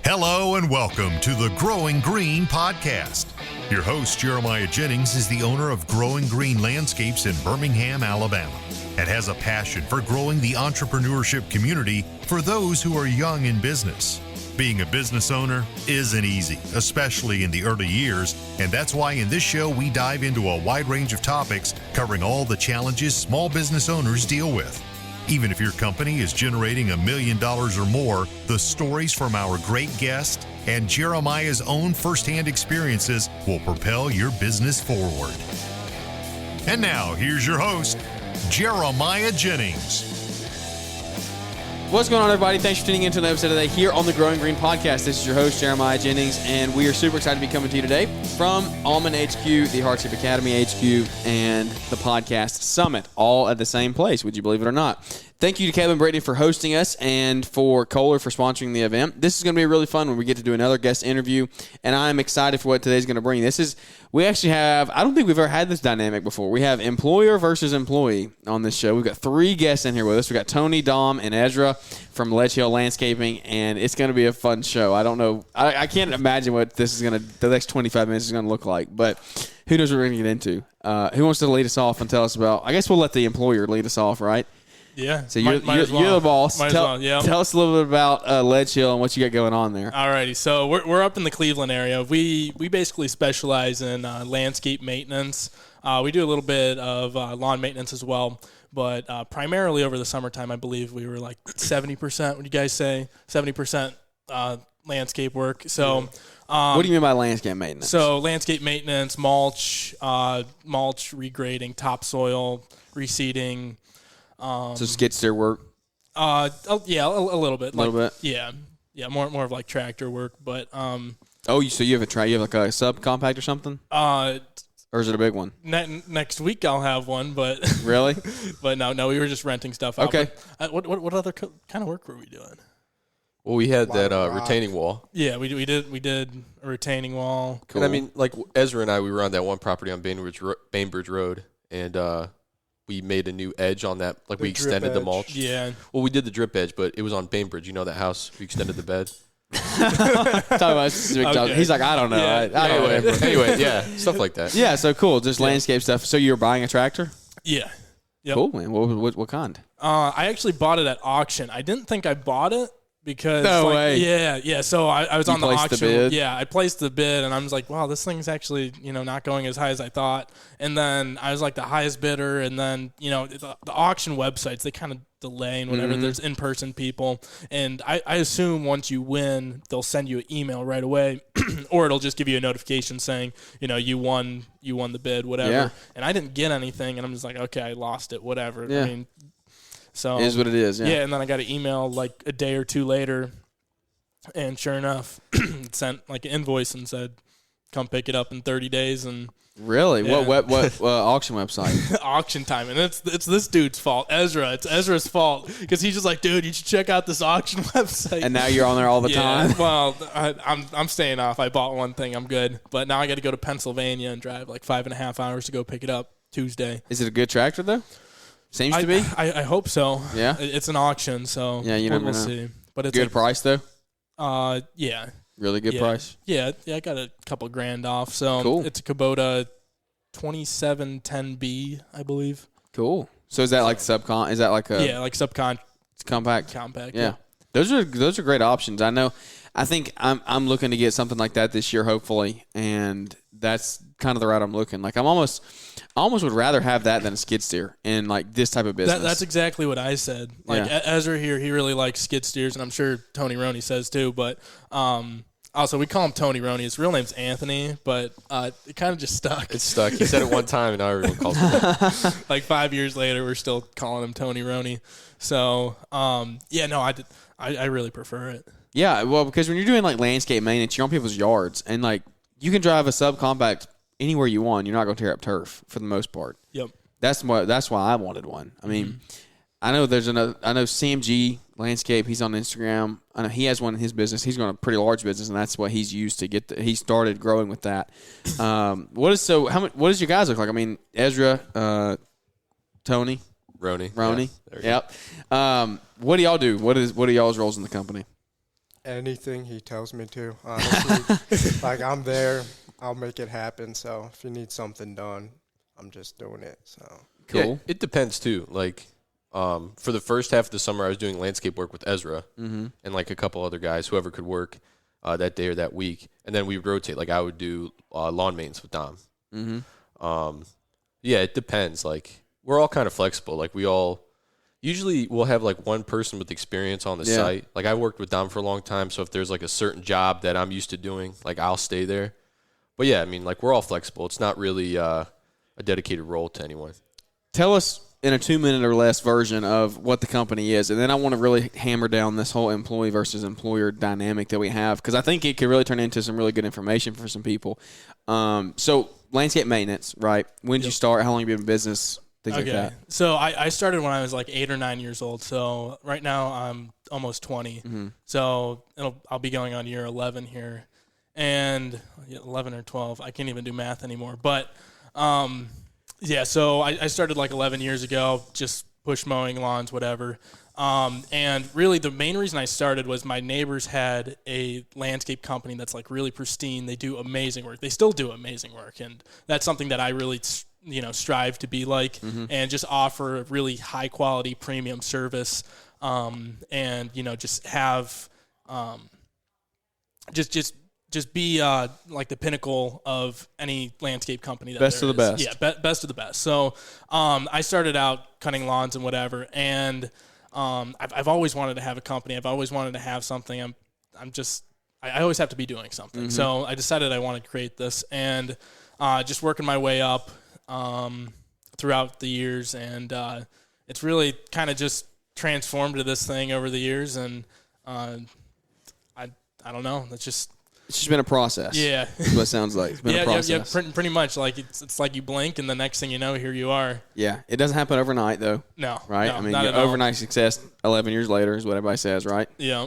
Hello and welcome to the Growing Green podcast. Your host, Jeremiah Jennings, is the owner of Growing Green Landscapes in Birmingham, Alabama, and has a passion for growing the entrepreneurship community for those who are young in business. Being a business owner isn't easy, especially in the early years, and that's why in this show we dive into a wide range of topics covering all the challenges small business owners deal with. Even if your company is generating $1 million or more, the stories from our great guest and Jeremiah's own firsthand experiences will propel your business forward. And now, here's your host, Jeremiah Jennings. What's going on, everybody? Thanks for tuning in to another episode today here on the Growing Green podcast. This is your host, Jeremiah Jennings, and we are super excited to be coming to you today from Almond HQ, the Hardship Academy HQ, and the Podcast Summit, all at the same place, would you believe it or not. Thank you to Kevin Brady for hosting us and for Kohler for sponsoring the event. This is going to be really fun when we get to do another guest interview, and I'm excited for what today's going to bring. We actually have, I don't think we've ever had this dynamic before. We have employer versus employee on this show. We've got 3 guests in here with us. We've got Tony, Dom, and Ezra from Ledgehill Landscaping, and it's going to be a fun show. I don't know. I can't imagine what the next 25 minutes is going to look like, but who knows what we're going to get into. Who wants to lead us off and tell us about, I guess we'll let the employer lead us off, right? Yeah. So you're the boss. Tell us a little bit about Ledgehill and what you got going on there. Alrighty. So we're up in the Cleveland area. We basically specialize in landscape maintenance. We do a little bit of lawn maintenance as well, but primarily over the summertime, I believe we were like 70%. What do you guys say? 70% landscape work. So. What do you mean by landscape maintenance? So landscape maintenance, mulch, regrading, topsoil, reseeding. So skid steer work? Yeah, a little bit. A little bit? Yeah, more of like tractor work, but so you have like a subcompact or something? Or is it a big one? Next week I'll have one, but really? But no, we were just renting stuff out. Okay. But, what other kind of work were we doing? Well, we had that retaining wall. Yeah, we did a retaining wall. Cool. And I mean, like Ezra and I, we were on that one property on Bainbridge Road, and we made a new edge on that. Like we extended the mulch. Yeah. Well, we did the drip edge, but it was on Bainbridge. You know that house? We extended the bed. Okay. He's like, I don't know. Yeah. I don't know. Anyway, yeah, stuff like that. Yeah, so cool. Just landscape stuff. So you're buying a tractor? Yeah. Yep. Cool, man. What kind? I actually bought it at auction. I didn't think I bought it. Because no way. Yeah. So I was on the auction. The bid? Yeah, I placed the bid, and I was like, wow, this thing's actually not going as high as I thought. And then I was like the highest bidder, and then the auction websites, they kind of delay and whatever. Mm-hmm. There's in-person people, and I assume once you win, they'll send you an email right away, or it'll just give you a notification saying you won the bid, whatever. Yeah. And I didn't get anything, and I'm just like, okay, I lost it, whatever. Yeah. I mean. So it is what it is, yeah. Yeah, and then I got an email like a day or two later, and sure enough, it sent like an invoice and said, come pick it up in 30 days. And really? Yeah. What auction website? Auction Time. And it's this dude's fault, Ezra. It's Ezra's fault because he's just like, dude, you should check out this auction website. And now you're on there all the time? Well, I'm staying off. I bought one thing. I'm good. But now I got to go to Pennsylvania and drive like 5.5 hours to go pick it up Tuesday. Is it a good tractor, though? Seems to be. I hope so. Yeah. It's an auction, so yeah, we'll see. But it's good price though. Yeah. Really good price. Yeah. I got a couple grand off. So cool. It's a Kubota 2710B, I believe. Cool. So is that like subcon? Is that like a like subcon? It's compact. Yeah. Those are great options. I think I'm looking to get something like that this year, hopefully, and that's kind of the route I'm looking. Like I almost would rather have that than a skid steer in like this type of business. That's exactly what I said. Like Ezra here, he really likes skid steers, and I'm sure Tony Roney says too. But also we call him Tony Roney. His real name's Anthony, but it kind of just stuck. It's stuck. He said it one time, and now everyone calls him that. Like 5 years later, we're still calling him Tony Roney. So I really prefer it. Yeah, well, because when you're doing like landscape maintenance, you're on people's yards, and like you can drive a subcompact anywhere you want. You're not going to tear up turf for the most part. Yep. That's why I wanted one. I mean, I know CMG Landscape. He's on Instagram. I know he has one in his business. He's got a pretty large business, and that's what he's used to get. He started growing with that. What does your guys look like? I mean, Ezra, Tony, Roney. Yep. What do y'all do? What are y'all's roles in the company? anything he tells me to, honestly. Like, I'm there. I'll make it happen. So if you need something done, I'm just doing it. So Cool. Yeah, it depends, too. Like, for the first half of the summer, I was doing landscape work with Ezra and, like, a couple other guys, whoever could work that day or that week. And then we would rotate. Like, I would do lawn maintenance with Dom. Yeah, it depends. Like, we're all kind of flexible. Like, usually we'll have, like, one person with experience on the site. Like, I worked with Dom for a long time, so if there's, like, a certain job that I'm used to doing, like, I'll stay there. But, yeah, I mean, like, we're all flexible. It's not really a dedicated role to anyone. Tell us in a 2-minute or less version of what the company is, and then I want to really hammer down this whole employee versus employer dynamic that we have, because I think it could really turn into some really good information for some people. So landscape maintenance, right? When did you start? How long have you been in business? Things like that. So I started when I was like 8 or 9 years old. So right now I'm almost 20. So I'll be going on year 11 here, and 11 or 12. I can't even do math anymore. But yeah, so I started like 11 years ago, just push mowing lawns, whatever. And really the main reason I started was my neighbors had a landscape company that's like really pristine. They do amazing work. They still do amazing work. And that's something that I really, strive to be like, and just offer a really high quality premium service. And, just have, just be like the pinnacle of any landscape company. That Best of the best. Yeah, best of the best. So I started out cutting lawns and whatever, and I've always wanted to have a company. I've always wanted to have something. I always have to be doing something. So I decided I wanted to create this, and just working my way up throughout the years, and it's really kind of just transformed to this thing over the years, and I don't know. It's just been a process. Yeah. That's what it sounds like. It's been a process. Yeah, pretty much. Like it's like you blink, and the next thing you know, here you are. Yeah. It doesn't happen overnight, though. No. Right? No, I mean, not at overnight success 11 years later is what everybody says, right? Yeah.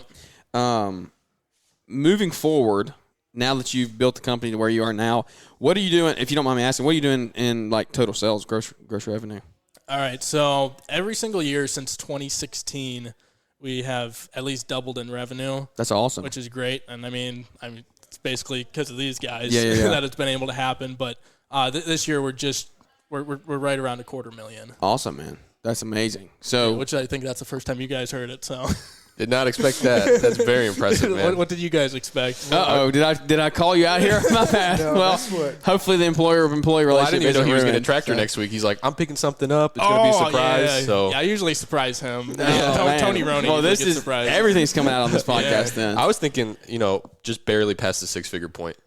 Moving forward, now that you've built the company to where you are now, what are you doing, if you don't mind me asking, what are you doing in like total sales, gross revenue? All right. So every single year since 2016, we have at least doubled in revenue. That's awesome. Which is great. And I mean it's basically because of these guys Yeah. that it's been able to happen. But this year we're right around $250,000. Awesome, man. That's amazing. So, which I think that's the first time you guys heard it. So Did not expect that. That's very impressive, man. what did you guys expect? Did I call you out here? My bad. No, well, hopefully the employee I relationship didn't even know he was ruined. getting a tractor next week. He's like, I'm picking something up. It's going to be a surprise. Yeah. So I usually surprise him. Man. Tony Roney. Well, this gets is surprised. everything's coming out on this podcast. Then I was thinking, just barely past the 6-figure point.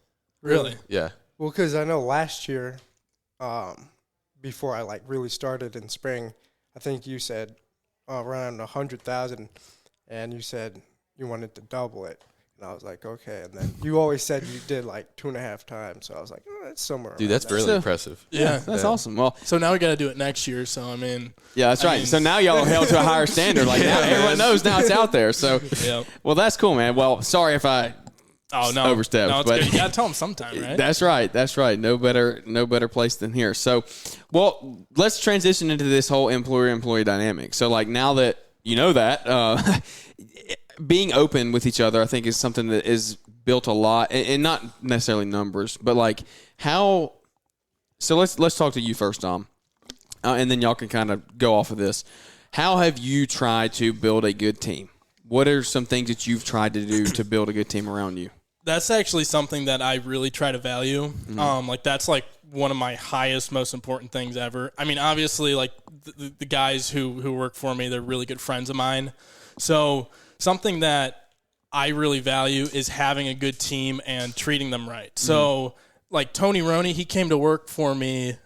Really? Yeah. Well, because I know last year, before I really started in spring, I think you said around 100,000, and you said you wanted to double it. And I was like, okay. And then you always said you did 2.5 times, so I was like, it's somewhere. Dude, that's really impressive. Yeah, that's awesome. Well, so now we got to do it next year. So I mean, yeah, that's right. So now y'all are held to a higher standard. Like now everyone knows now it's out there. So, well, that's cool, man. Well, sorry if I overstepped. No, it's but good. You got to tell them sometime, right? That's right. No better place than here. So, well, let's transition into this whole employer-employee dynamic. So, now that you know that, being open with each other, I think, is something that is built a lot, and not necessarily numbers, but how. So let's talk to you first, Tom, and then y'all can kind of go off of this. How have you tried to build a good team? What are some things that you've tried to do to build a good team around you? That's actually something that I really try to value. Mm-hmm. That's one of my highest, most important things ever. I mean, obviously, the guys who work for me, they're really good friends of mine. So something that I really value is having a good team and treating them right. Mm-hmm. So Tony Roney, he came to work for me.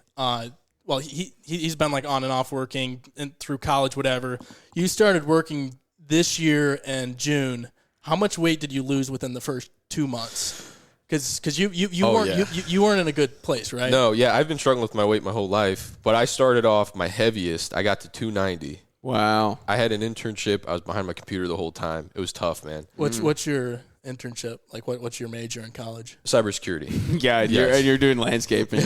He's been on and off working through college, whatever. You started working this year in June. How much weight did you lose within the first 2 months? Because you weren't in a good place, right? No, yeah, I've been struggling with my weight my whole life, but I started off my heaviest. I got to 290. Wow. I had an internship. I was behind my computer the whole time. It was tough, man. What's your internship? Like, what's your major in college? Cybersecurity. Yeah, you're doing landscaping.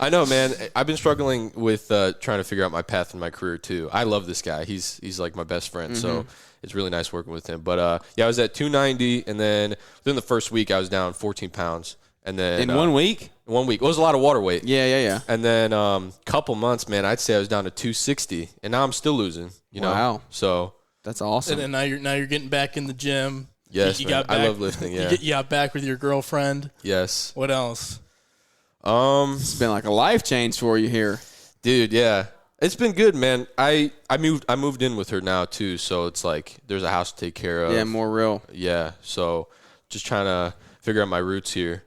I know, man. I've been struggling with trying to figure out my path in my career too. I love this guy. He's like my best friend. So it's really nice working with him. But yeah, I was at 290, and then within the first week, I was down 14 pounds. And then in 1 week? 1 week. It was a lot of water weight. Yeah. And then couple months, man, I'd say I was down to 260, and now I'm still losing. You know? Wow. So that's awesome. And now you're getting back in the gym. Yes, you man. got back, I love lifting. Yeah. You got back with your girlfriend. Yes. What else? It's been like a life change for you here, dude. Yeah, it's been good, man. I moved in with her now too, so it's like there's a house to take care of. Yeah, more real. Yeah, so just trying to figure out my roots here.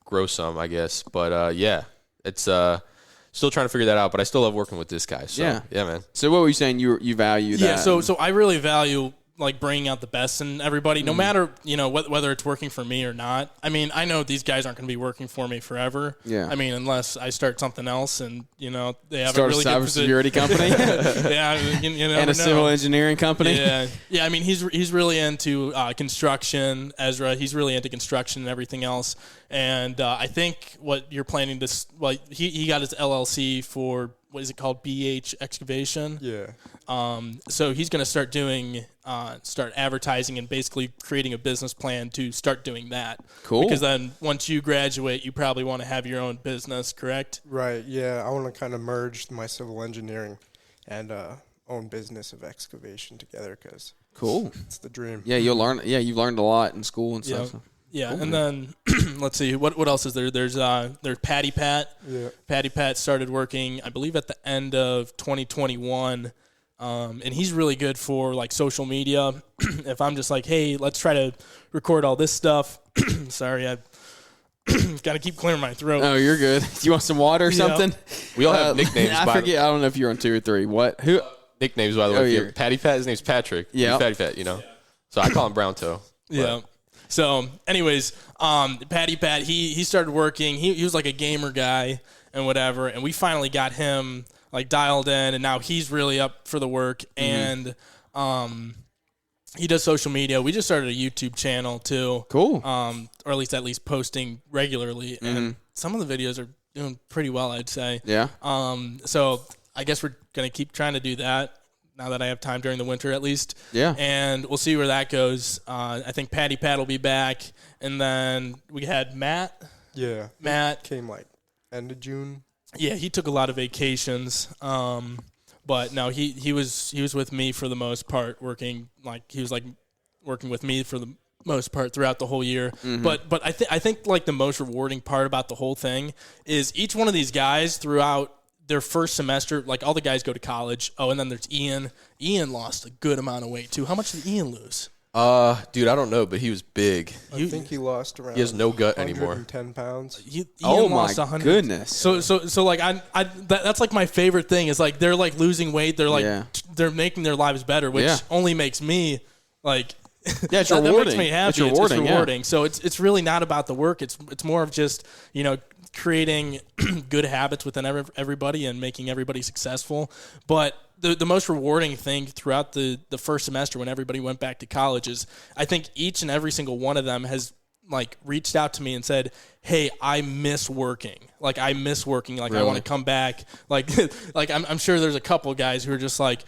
Grow some, I guess. But yeah, it's still trying to figure that out. But I still love working with this guy. So yeah, man. So what were you saying? You value that? Yeah. So I really value like bringing out the best in everybody, no matter whether it's working for me or not. I mean, I know these guys aren't going to be working for me forever. Yeah. I mean, unless I start something else and they have start a really a cybersecurity company. Yeah, and a civil engineering company. Yeah. I mean, he's really into construction. Ezra, he's really into construction and everything else. And I think what you're planning to he got his LLC for. What is it called? BH Excavation. Yeah. So he's going to start advertising and basically creating a business plan to start doing that. Cool. Because then once you graduate, you probably want to have your own business, correct? Right. Yeah. I want to kind of merge my civil engineering and own business of excavation together because cool. It's the dream. Yeah, you'll learn. Yeah, you've learned a lot in school and stuff. So. Yeah, cool, and then let's see what else is there. There's Patty Pat. Yeah. Patty Pat started working, I believe, at the end of 2021, and he's really good for like social media. If I'm just like, hey, let's try to record all this stuff. Sorry, I got to keep clearing my throat. Oh, you're good. Do you want some water or something? We all have nicknames. I forget. I don't know if you're on 2 or 3. What? Who? Nicknames, by the way. Yeah. Patty Pat. His name's Patrick. Yeah. Patty Pat. So I call him Brown Toe. Yeah. So, anyways, Patty Pat, he started working. He was like a gamer guy and whatever, and we finally got him like dialed in, and now he's really up for the work. And he does social media. We just started a YouTube channel too. Cool. Or at least posting regularly, and some of the videos are doing pretty well, I'd say. Yeah. So I guess we're gonna keep trying to do that. Now that I have time during the winter, at least. Yeah. And we'll see where that goes. I think Patty Pat will be back. And then we had Matt. Yeah. Matt Came like end of June. Yeah, he took a lot of vacations. But no, he was with me for the most part, working with me for the most part throughout the whole year. But I think like the most rewarding part about the whole thing is each one of these guys throughout their first semester, like all the guys go to college. Oh, and then there's Ian. Ian lost a good amount of weight too. How much did Ian lose? Dude, I don't know, but he was big. I think he lost around. He has no gut anymore. 110 pounds. Ian my lost 100. goodness. So like that's like my favorite thing is like they're like losing weight. They're like they're making their lives better, which only makes me like. Yeah, it's that rewarding. makes me happy. It's rewarding. Yeah. So it's really not about the work. It's more of just creating good habits within everybody and making everybody successful. But the most rewarding thing throughout the first semester when everybody went back to college is I think each and every single one of them has like reached out to me and said, hey, I miss working. Like I miss working. Like really? I want to come back. Like I'm sure there's a couple guys who are just like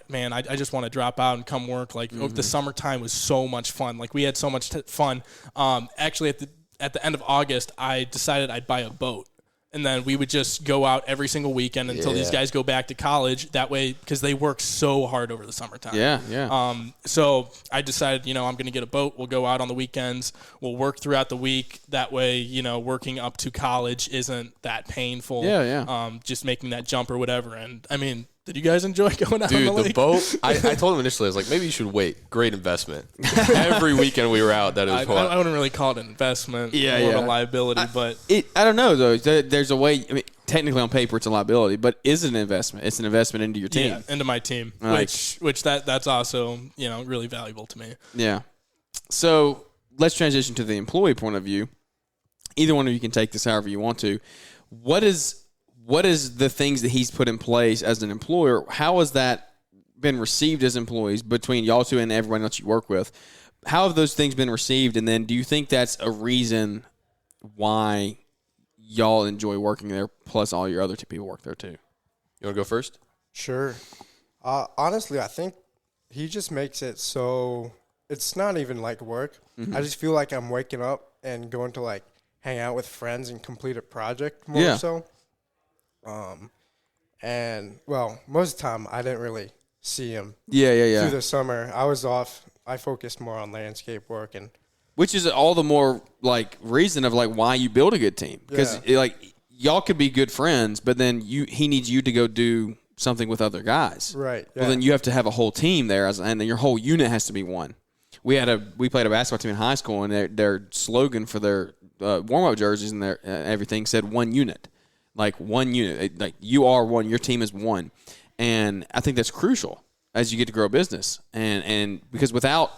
man, I just want to drop out and come work. Like the summertime was so much fun. Like we had so much fun. Actually at the end of August, I decided I'd buy a boat. And then we would just go out every single weekend until these guys go back to college. That way, because they work so hard over the summertime. Yeah. So I decided, I'm going to get a boat. We'll go out on the weekends. We'll work throughout the week. That way, working up to college isn't that painful. Yeah. Just making that jump or whatever. And I mean, did you guys enjoy going out Dude, on the the lake? boat, I told him initially, I was like, maybe you should wait. Great investment. Every weekend we were out, that it was fun. I wouldn't really call it an investment. Yeah, more of a liability, but I don't know, though. There's a way. I mean, technically on paper it's a liability, but is it an investment? It's an investment into your team. Yeah, into my team, Like, which that's also, really valuable to me. Yeah. So let's transition to the employee point of view. Either one of you can take this however you want to. What is the things that he's put in place as an employer? How has that been received as employees between y'all two and everyone else you work with? how have those things been received? And then do you think that's a reason why y'all enjoy working there, plus all your other two people work there too? You want to go first? Sure. Honestly, I think he just makes it so it's not even like work. I just feel like I'm waking up and going to like hang out with friends and complete a project more so. And well, most of the time I didn't really see him. Through the summer, I was off. I focused more on landscape work, and which is all the more like reason of like why you build a good team, because like y'all could be good friends, but then he needs you to go do something with other guys. Right. Yeah. Well, then you have to have a whole team there, and then your whole unit has to be one. We played a basketball team in high school, and their slogan for their warm-up jerseys and their everything said one unit. Like one unit. Like you are one, your team is one. And I think that's crucial as you get to grow a business. And because without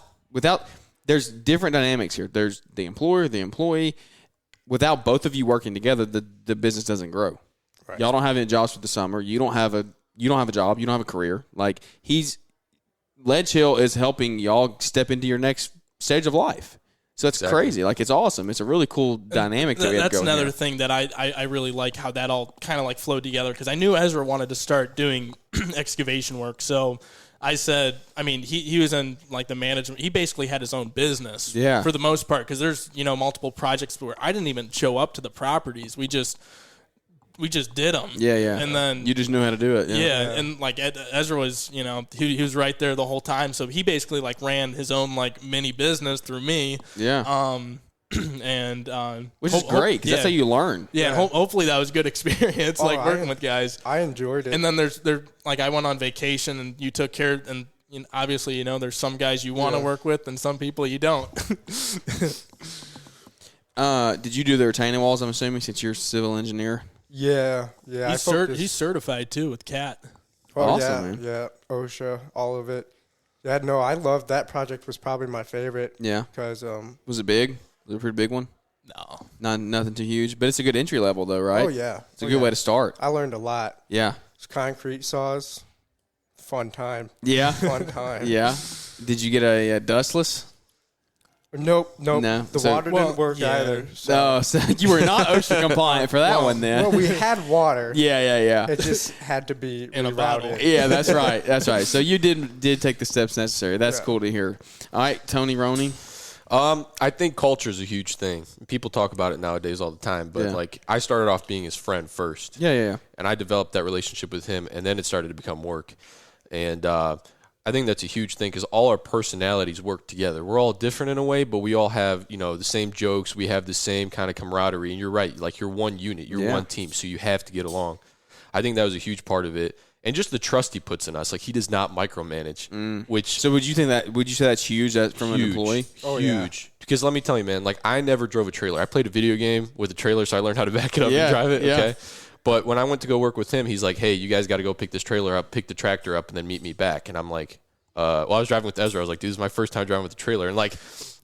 there's different dynamics here. There's the employer, the employee. Without both of you working together, the business doesn't grow. Right. Y'all don't have any jobs for the summer. You don't have a job. You don't have a career. Like Ledgehill is helping y'all step into your next stage of life. So it's crazy. Like, it's awesome. It's a really cool dynamic that we have That's going another here. thing that I really like, how that all kind of like flowed together, because I knew Ezra wanted to start doing excavation work. So I said, I mean, he was in like the management. He basically had his own business for the most part, because there's, multiple projects where I didn't even show up to the properties. We just did them. Yeah. And then you just knew how to do it. Yeah. And like Ezra was, he was right there the whole time. So he basically like ran his own like mini business through me. Yeah. And which is great, because that's how you learn. Yeah. Hopefully that was a good experience, like working with guys. I enjoyed it. And then there's like I went on vacation and you took care, and obviously there's some guys you want to work with and some people you don't. Did you do the retaining walls? I'm assuming, since you're a civil engineer. Yeah. He's certified too with CAT. Oh, awesome, man. Yeah, OSHA, all of it. Yeah, no, I loved that project. Was probably my favorite. Yeah. Because was it big? Was it a pretty big one? No. Nothing too huge, but it's a good entry level though, right? Oh yeah. It's a good way to start. I learned a lot. Yeah. It's concrete saws. Fun time. Yeah. Fun time. Yeah. Did you get a dustless? Nope. No. The water didn't work either. So you were not OSHA compliant for that one then. Well, we had water. Yeah. It just had to be in a bottle. Yeah, that's right. So you did take the steps necessary. That's cool to hear. All right, Tony, Roney. I think culture is a huge thing. People talk about it nowadays all the time, but like I started off being his friend first. Yeah. And I developed that relationship with him, and then it started to become work. And I think that's a huge thing, because all our personalities work together. We're all different in a way, but we all have, the same jokes. We have the same kind of camaraderie. And you're right. Like, you're one unit. You're one team, so you have to get along. I think that was a huge part of it. And just the trust he puts in us. Like, he does not micromanage. So would you say that's huge from an employee? Oh, huge. Yeah. Because let me tell you, man, like, I never drove a trailer. I played a video game with a trailer, so I learned how to back it up and drive it. Yeah. Okay. But when I went to go work with him, he's like, hey, you guys got to go pick this trailer up, pick the tractor up, and then meet me back. And I'm like, I was driving with Ezra. I was like, dude, this is my first time driving with a trailer. And, like,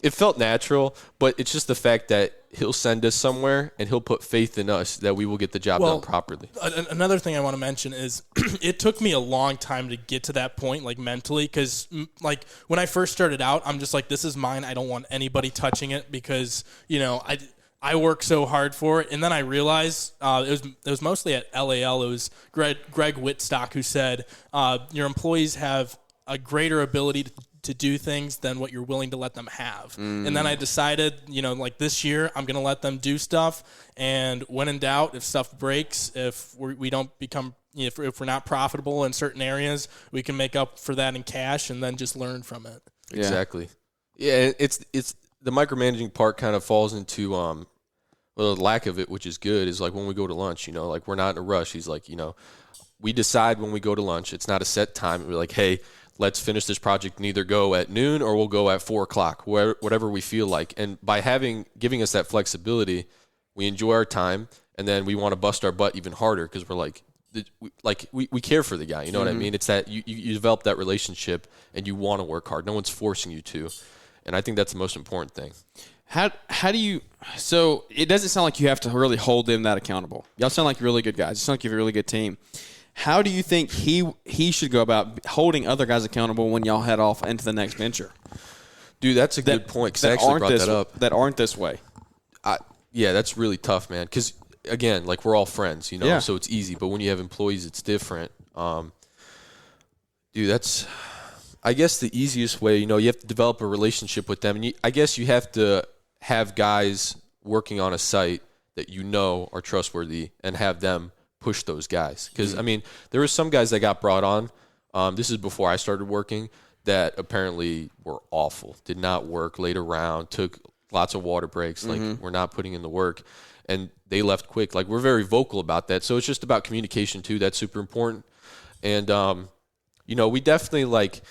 it felt natural, but it's just the fact that he'll send us somewhere and he'll put faith in us that we will get the job done properly. Another thing I want to mention is it took me a long time to get to that point, like, mentally, because, like, when I first started out, I'm just like, this is mine. I don't want anybody touching it because, I work so hard for it. And then I realized it was mostly at LAL. It was Greg Whitstock who said, your employees have a greater ability to do things than what you're willing to let them have. And then I decided, like this year, I'm going to let them do stuff. And when in doubt, if stuff breaks, if we don't become, if we're not profitable in certain areas, we can make up for that in cash and then just learn from it. Yeah. Exactly. Yeah, it's the micromanaging part kind of falls into the lack of it, which is good, is like when we go to lunch, like we're not in a rush. He's like, we decide when we go to lunch. It's not a set time. We're like, hey, let's finish this project and either go at noon or we'll go at 4:00, whatever we feel like. And by giving us that flexibility, we enjoy our time, and then we want to bust our butt even harder because we're we care for the guy. You know what I mean? It's that you develop that relationship and you want to work hard. No one's forcing you to. And I think that's the most important thing. How do you – so it doesn't sound like you have to really hold them that accountable. Y'all sound like really good guys. You sound like you have a really good team. How do you think he should go about holding other guys accountable when y'all head off into the next venture? Dude, that's a good point because I actually brought that up. That aren't this way. Yeah, that's really tough, man. Because, again, like, we're all friends, you know, Yeah. so it's easy. But when you have employees, it's different. Dude, that's, I guess, the easiest way. You know, you have to develop a relationship with them. And I guess you have to have guys working on a site that you know are trustworthy and have them push those guys. Because, I mean, there were some guys that got brought on. This is before I started working, that apparently were awful, did not work, laid around, took lots of water breaks, like we're not putting in the work, and they left quick. Like, we're very vocal about that. So it's just about communication too. That's super important. And, you know, we definitely, like,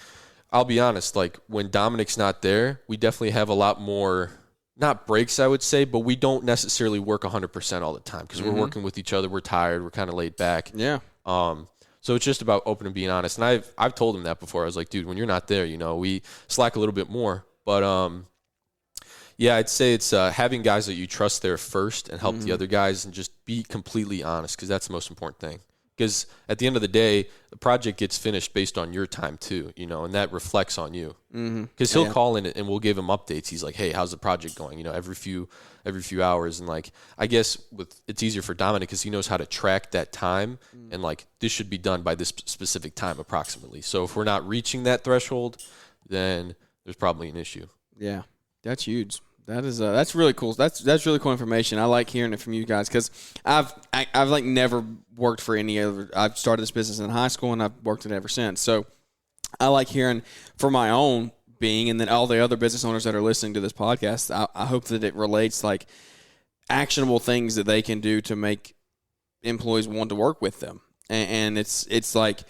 I'll be honest, like, when Dominic's not there, we definitely have a lot more, not breaks, I would say, but we don't necessarily work 100% all the time because we're working with each other. We're tired. We're kind of laid back. Yeah. So it's just about open and being honest. And I've told him that before. I was like, dude, when you're not there, you know, we slack a little bit more. But, yeah, I'd say it's having guys that you trust there first and help the other guys and just be completely honest because that's the most important thing. Because at the end of the day, the project gets finished based on your time too, you know, and that reflects on you. Because he'll call in and we'll give him updates. He's like, hey, how's the project going? You know, every few hours. And, like, I guess it's easier for Dominic because he knows how to track that time and, like, this should be done by this specific time approximately. So if we're not reaching that threshold, then there's probably an issue. Yeah, that's huge. That is that's really cool. That's really cool information. I like hearing it from you guys because I've like never worked for any other. I've started this business in high school and I've worked it ever since. So I like hearing for my own being, and then all the other business owners that are listening to this podcast. I hope that it relates like actionable things that they can do to make employees want to work with them. And it's like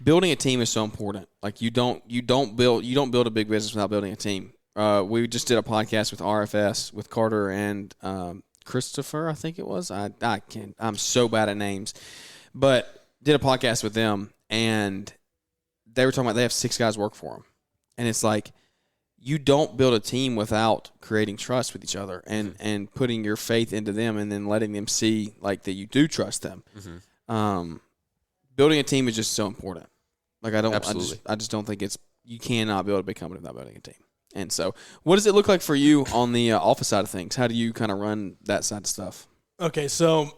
building a team is so important. Like you don't build a big business without building a team. We just did a podcast with RFS with Carter and Christopher, I think it was. I'm so bad at names, but did a podcast with them, and they were talking about they have 6 guys work for them, and it's like you don't build a team without creating trust with each other and putting your faith into them, and then letting them see like that you do trust them. Building a team is just so important. Like I just don't think you cannot build a big company without building a team. And so, what does it look like for you on the office side of things? How do you kind of run that side of stuff? Okay, so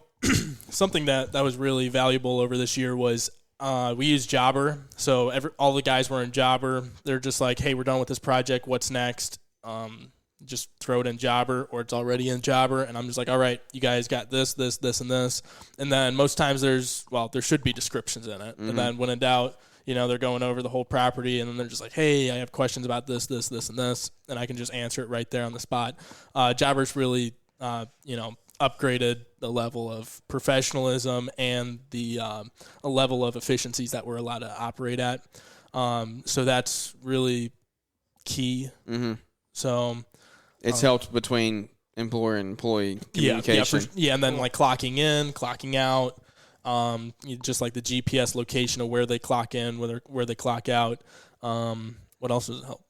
something that was really valuable over this year was we use Jobber. So all the guys were in Jobber. They're just like, hey, we're done with this project. What's next? Just throw it in Jobber, or it's already in Jobber. And I'm just like, all right, you guys got this, and this. And then most times there should be descriptions in it. And then when in doubt, you know, they're going over the whole property, and then they're just like, hey, I have questions about this, and this, and I can just answer it right there on the spot. Jobber's really, upgraded the level of professionalism and the a level of efficiencies that we're allowed to operate at. So that's really key. So it's helped between employer and employee communication. Yeah, and then like clocking in, clocking out. Just like the GPS location of where they clock in, where they clock out. What else does it help?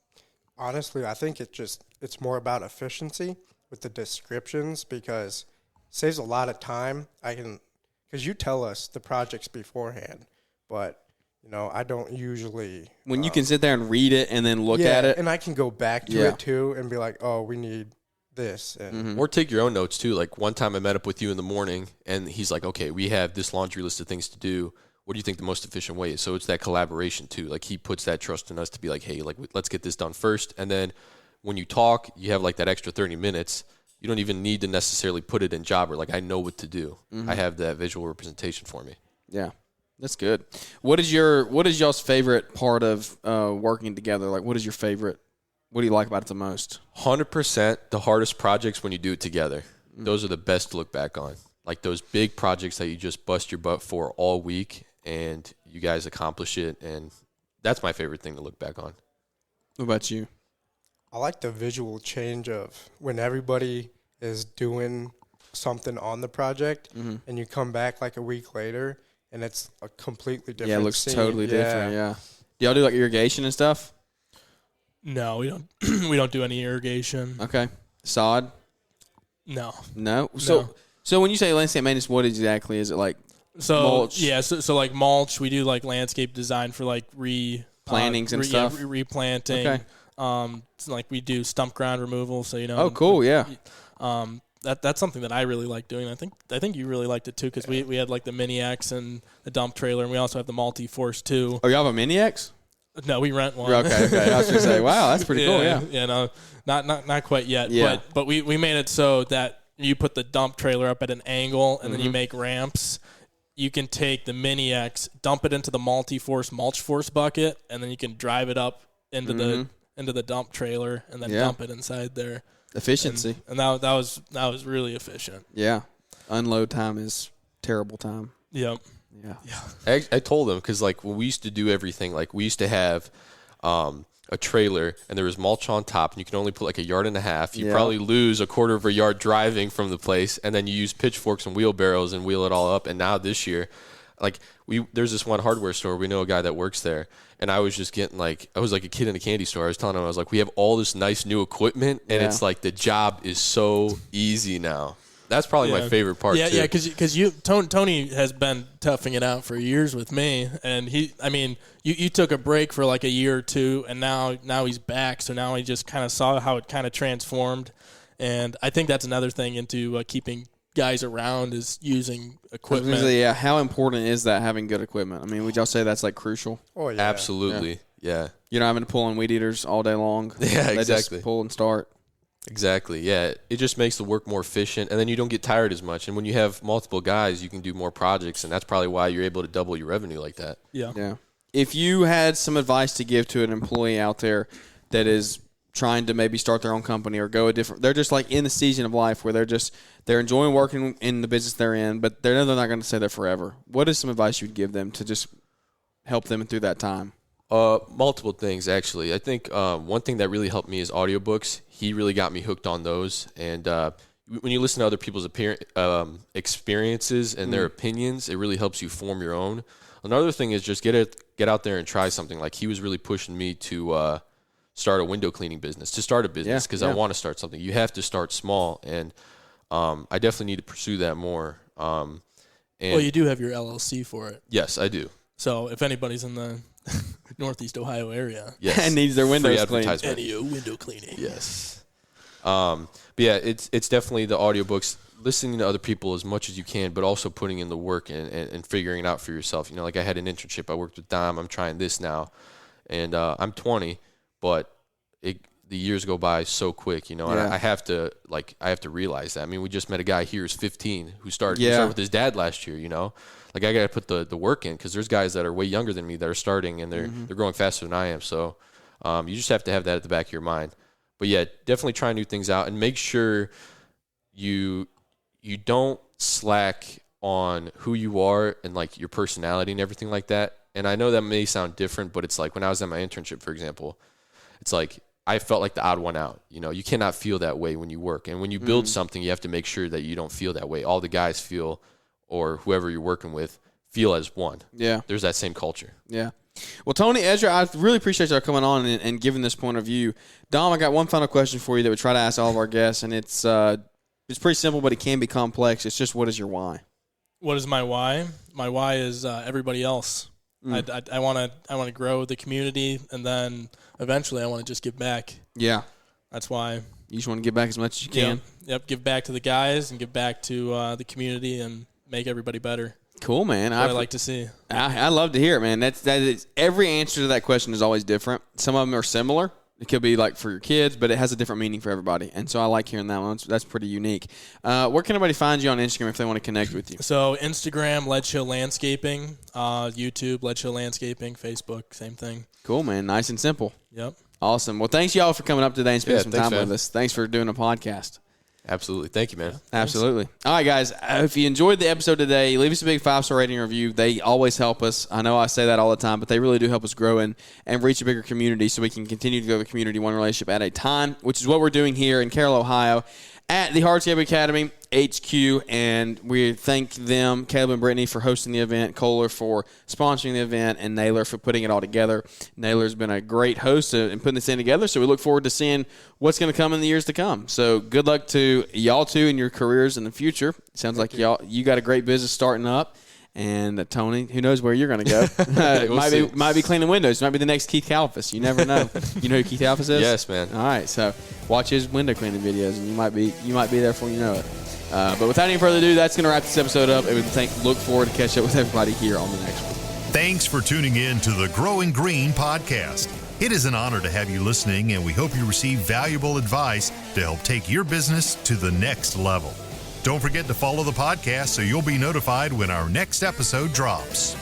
Honestly, I think it's more about efficiency with the descriptions because it saves a lot of time. Because you tell us the projects beforehand, but you know I don't usually. When you can sit there and read it and then look at it, and I can go back to it too and be like, oh, we need this. And Or take your own notes too. Like one time I met up with you in the morning and he's like, okay, we have this laundry list of things to do. What do you think the most efficient way is? So it's that collaboration too. Like he puts that trust in us to be like, hey, like let's get this done first. And then when you talk, you have like that extra 30 minutes. You don't even need to necessarily put it in Jobber. Like I know what to do. I have that visual representation for me. Yeah. That's good. What is y'all's favorite part of working together? Like what is your favorite? What do you like about it the most? 100% the hardest projects when you do it together. Those are the best to look back on. Like those big projects that you just bust your butt for all week and you guys accomplish it. And that's my favorite thing to look back on. What about you? I like the visual change of when everybody is doing something on the project and you come back like a week later and it's a completely different Yeah, it looks scene. totally different, yeah. Do y'all do like irrigation and stuff? No, we don't. We don't do any irrigation. Okay. Sod? No. So when you say landscape maintenance, what exactly is it like? Mulch? Yeah, so like mulch, we do like landscape design for like plantings and stuff. Replanting. Okay. Like we do stump ground removal. So, Oh, cool. Yeah. That's something that I really like doing. I think you really liked it too, because we had like the Mini X and the dump trailer, and we also have the Multi Force too. Oh, y'all have a Mini X? No, we rent one. Okay. I was going to say, wow, that's pretty cool. Yeah. Yeah, no, not quite yet. Yeah. But we made it so that you put the dump trailer up at an angle, and then you make ramps. You can take the Mini X, dump it into the Multi Force mulch force bucket, and then you can drive it up into the dump trailer, and then dump it inside there. Efficiency. And that was really efficient. Yeah. Unload time is terrible time. Yep. Yeah. I told them, because like when we used to do everything, like we used to have a trailer and there was mulch on top, and you can only put like 1.5 yards. You probably lose 1/4 of a yard driving from the place, and then you use pitchforks and wheelbarrows and wheel it all up. And now this year, like there's this one hardware store, we know a guy that works there, and I was just getting like, I was like a kid in a candy store. I was telling him, I was like, we have all this nice new equipment, and it's like the job is so easy now. That's probably my favorite part. Yeah, too. yeah, because Tony has been toughing it out for years with me, and you took a break for like a year or two, and now he's back. So now he just kind of saw how it kind of transformed, and I think that's another thing into keeping guys around is using equipment. Yeah, how important is that, having good equipment? I mean, would y'all say that's like crucial? Oh yeah, Absolutely. Yeah. You're not having to pull on weed eaters all day long. Yeah, They exactly. just pull and start. Exactly. Yeah. It just makes the work more efficient, and then you don't get tired as much. And when you have multiple guys, you can do more projects, and that's probably why you're able to double your revenue like that. Yeah. Yeah. If you had some advice to give to an employee out there that is trying to maybe start their own company or go a different, they're just like in the season of life where they're enjoying working in the business they're in, but they're not going to stay there forever. What is some advice you'd give them to just help them through that time? Multiple things, actually. I think one thing that really helped me is audiobooks. He really got me hooked on those. And when you listen to other people's experiences and their opinions, it really helps you form your own. Another thing is just get out there and try something. Like, he was really pushing me to start a window cleaning business, because I want to start something. You have to start small, and I definitely need to pursue that more. Well, you do have your LLC for it. Yes, I do. So if anybody's in the Northeast Ohio area, Yes. And needs their windows cleaned. NEO window cleaning. Yes. But yeah, it's definitely the audiobooks, listening to other people as much as you can, but also putting in the work and figuring it out for yourself. You know, like I had an internship. I worked with Dom. I'm trying this now. And I'm 20, but the years go by so quick, you know, and I have to realize that. I mean, we just met a guy here who's 15 who started with his dad last year, you know. Like, I got to put the work in, because there's guys that are way younger than me that are starting, and they're growing faster than I am. So you just have to have that at the back of your mind. But yeah, definitely try new things out, and make sure you don't slack on who you are and like your personality and everything like that. And I know that may sound different, but it's like when I was at my internship, for example, it's like I felt like the odd one out. You know, you cannot feel that way when you work. And when you build something, you have to make sure that you don't feel that way. All the guys feel, or whoever you're working with, feel as one. Yeah. There's that same culture. Yeah. Well, Tony, Ezra, I really appreciate y'all coming on and giving this point of view. Dom, I got one final question for you that we try to ask all of our guests, and it's pretty simple, but it can be complex. It's just, what is your why? What is my why? My why is everybody else. I want to grow the community, and then eventually I want to just give back. Yeah. That's why. You just want to give back as much as you can. Yep. Give back to the guys and give back to the community and make everybody better. Cool, man. That's what I like to see. I love to hear it, man. That is, every answer to that question is always different. Some of them are similar. It could be like for your kids, but it has a different meaning for everybody. And so I like hearing that one. That's pretty unique. Where can everybody find you on Instagram if they want to connect with you? So Instagram, Ledgehill Landscaping. YouTube, Ledgehill Landscaping. Facebook, same thing. Cool, man. Nice and simple. Yep. Awesome. Well, thanks y'all for coming up today and spending some time with us. Thanks for doing a podcast. Absolutely. Thank you, man. Absolutely. All right, guys. If you enjoyed the episode today, leave us a big 5-star rating review. They always help us. I know I say that all the time, but they really do help us grow and reach a bigger community so we can continue to grow the community one relationship at a time, which is what we're doing here in Carroll, Ohio, at the Hardscape Academy HQ. And we thank them, Caleb and Brittany, for hosting the event, Kohler for sponsoring the event, and Naylor for putting it all together. Naylor's been a great host in putting this in together, so we look forward to seeing what's going to come in the years to come. So good luck to y'all two in your careers in the future. It sounds like you got a great business starting up. And Tony, who knows where you're going to go? We'll might be cleaning windows. Might be the next Keith Kalfas. You never know. You know who Keith Kalfas is? Yes, man. All right, so watch his window cleaning videos, and you might be there before you know it. But without any further ado, that's going to wrap this episode up. And we look forward to catch up with everybody here on the next one. Thanks for tuning in to the Growing Green podcast. It is an honor to have you listening, and we hope you receive valuable advice to help take your business to the next level. Don't forget to follow the podcast so you'll be notified when our next episode drops.